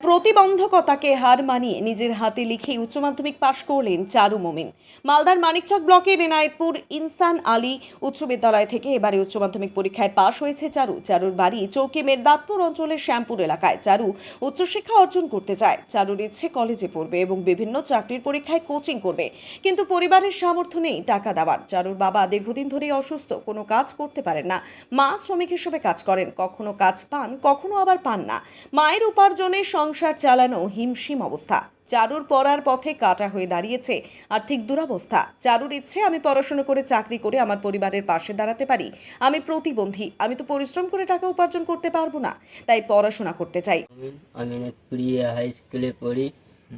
প্রতিবন্ধকতাকে হার মানিয়ে নিজের হাতে লিখে উচ্চ মাধ্যমিক পাশ করলেন চারু মমিন। মালদার মানিকচক ব্লকের এনায়েতপুর ইনসান আলী উচ্চ বিদ্যালয় থেকে এবারে উচ্চ মাধ্যমিক পরীক্ষায় পাশ হয়েছে চারুর বাড়ি চৌকি মেরদাতপুর অঞ্চলের শ্যামপুর এলাকায়। চারু উচ্চশিক্ষা অর্জন করতে চায়। চারুর ইচ্ছে কলেজে পড়বে এবং বিভিন্ন চাকরির পরীক্ষায় কোচিং করবে, কিন্তু পরিবারের সামর্থ্য নেই টাকা দেওয়ার। চারুর বাবা দীর্ঘদিন ধরেই অসুস্থ, কোনো কাজ করতে পারেন না। মা শ্রমিক হিসেবে কাজ করেন, কখনো কাজ পান কখনো আবার পান না। মায়ের উপার্জনে সংসার চালানো হিমশিম অবস্থা। চারুর পড়ার পথে কাটা হয়ে দাঁড়িয়েছে আর্থিক দুরবস্থা। চারুর ইচ্ছে, আমি পড়াশোনা করে চাকরি করে আমার পরিবারের পাশে দাঁড়াতে পারি। আমি প্রতিবন্ধী, আমি তো পরিশ্রম করে টাকা উপার্জন করতে পারবো না, তাই পড়াশোনা করতে চাই। আমি নেতপুরিয়া হাই স্কুলে পড়ি,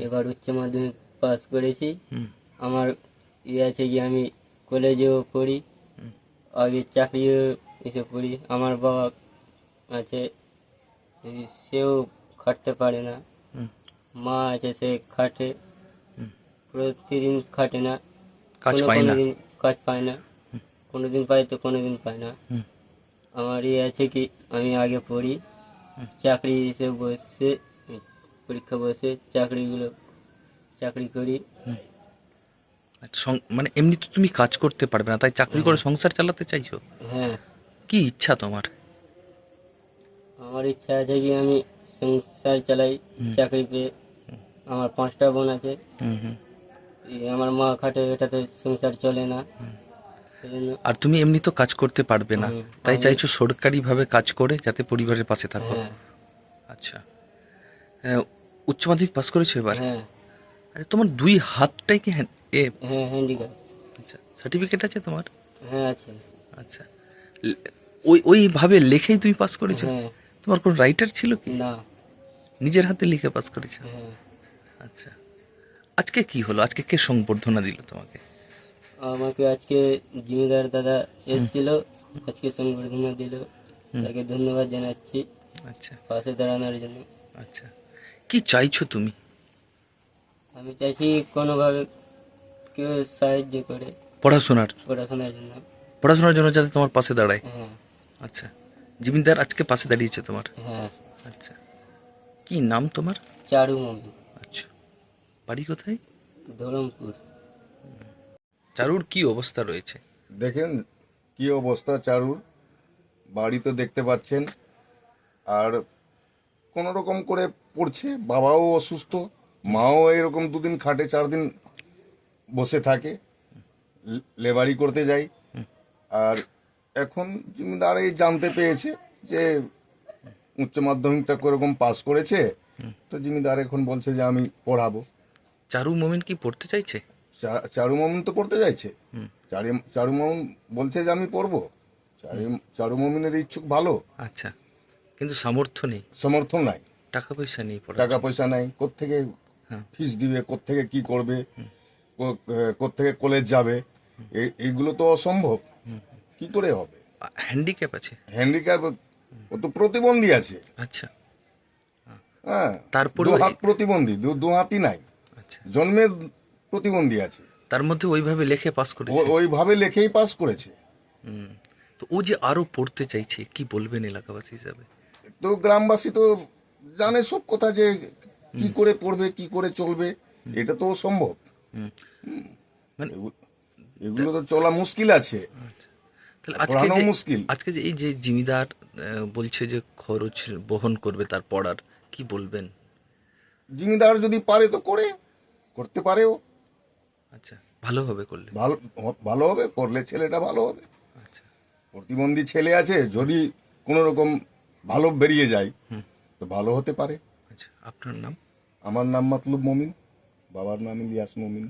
এবার উচ্চ মাধ্যমিক পাস করেছি। আমার ইয়ে আছে কি আমি কলেজেও পড়ি, আগে চাকরিও এসে পড়ি। আমার বাবা আছে, সেও খাটতে পারে না। মা আছে, সে খাটে, প্রতিদিন খাটে না, কোনোদিন কাজ পায় না, কোনোদিন পায় তো কোনোদিন পায় না। আমার ইয়ে আছে কি আমি আগে পড়ি, চাকরি এসে বসে পরীক্ষা বসে চাকরি করি। মানে এমনি তো তুমি কাজ করতে পারবে না, তাই চাকরি করে সংসার চালাতে চাইছো? হ্যাঁ, কি ইচ্ছা তোমার? আমার ইচ্ছা আছে কি আমি সংসার চালাই চাকরি পেয়ে। আমার 5টা বোন আছে, আমার মা খাটে, এটাতে সংসার চলে না। আর তুমি এমনি তো কাজ করতে পারবে না, তাই চাইছো সরকারি ভাবে কাজ করে যাতে পরিবারের পাশে থাকো। হ্যাঁ। আচ্ছা, উচ্চ মাধ্যমিক পাস করেছো এবার? হ্যাঁ। আচ্ছা, তোমার দুই হাতটাই কি হ্যাঁ, হ্যান্ডিক্যাপ। আচ্ছা, সার্টিফিকেট আছে তোমার? হ্যাঁ, আছে। আচ্ছা, ওইভাবে লেখেই তুমি পাস করেছো? হ্যাঁ। তোমার কোন রাইটার ছিল কি? না। নিজের হাতে লিখে পাস করেছো? হ্যাঁ। আচ্ছা, আজকে কি হলো? আজকে কে সংবর্ধনা দিল তোমাকে? আমাকে আজকে জমিদার দাদা এসেছিল, আজকে সংবর্ধনা দিল, তাকে ধন্যবাদ জানাচ্ছি। আচ্ছা, পাশে দাঁড়ানোর জন্য। আচ্ছা, কি চাইছো তুমি? আমি চাইছি কোনোভাবে কেউ সাহায্য করে পড়াশোনার জন্য যাতে তোমার পাশে দাঁড়ায়। হ্যাঁ। আচ্ছা, জমিদার আজকে পাশে দাঁড়িয়েছে তোমার? হ্যাঁ। আচ্ছা, কি নাম তোমার? চারু মমি। আচ্ছা, বাড়ি কোথায়? ধরমপুর। চারুর কি অবস্থা রয়েছে? দেখেন কি অবস্থা চারুর, বাড়ি তো দেখতে পাচ্ছেন। আর কোন রকম করে পড়ছে, বাবাও অসুস্থ, মাও এরকম 2 দিন খাটে, 4 দিন বসে থাকে, লেবারি করতে যাই। আর এখন জমিদার এই জানতে পেয়েছে যে উচ্চ মাধ্যমিকটা কোরকম পাস করেছে, তো জমিদার এখন বলছে যে আমি পড়াবো। চারু মোমিন কি পড়তে চাইছে? চারু মামুন তো পড়তে চাইছে। চারু মামুন বলছে যে আমি পড়বো। চারু মামুনের ইচ্ছুক ভালো। আচ্ছা, কিন্তু সামর্থ্য নেই, সমর্থন নাই, টাকা পয়সা নেই, টাকা পয়সা নাই, কোত্থেকে ফিস দিবে, কোত্থেকে কি করবে, কোত্থেকে কলেজ যাবে, এইগুলো তো অসম্ভব। কি করে হবে? হ্যান্ডিক্যাপ আছে? হ্যান্ডিক্যাপ, ও তো প্রতিবন্ধী আছে। আচ্ছা, হ্যাঁ, তারপরে 2 হাত প্রতিবন্ধী, 2 হাতই নাই, আচ্ছা, জন্মের প্রতিবন্ধী আছে। তার মধ্যে ওইভাবে লেখে পাস করেছে? ওইভাবে লেখেই পাস করেছে। তো ও যে আরো পড়তে চাইছে, কি বলবেন এলাকাবাসী হিসাবে? তো গ্রামবাসী তো জানে সব কথা, যে কি করে পড়বে, কি করে চলবে, এটা তো সম্ভব। মানে এগুলো তো চলা মুশকিল আছে, তাহলে পড়ানো মুশকিল। আজকে যে এই যে জমিদার বলছে যে খরচ বহন করবে তার পড়ার, কি বলবেন? জমিদার যদি পারে তো করতে পারেও। আচ্ছা, ভালো হবে করলে? ভালো হবে, করলে ছেলেটা ভালো হবে। আচ্ছা, প্রতিবন্ধী ছেলে আছে, যদি কোন রকম ভালো বেরিয়ে যায় তো ভালো হতে পারে। আচ্ছা, আপনার নাম? আমার নাম মতলুব মমিন, বাবার নাম ইলিয়াস মমিন।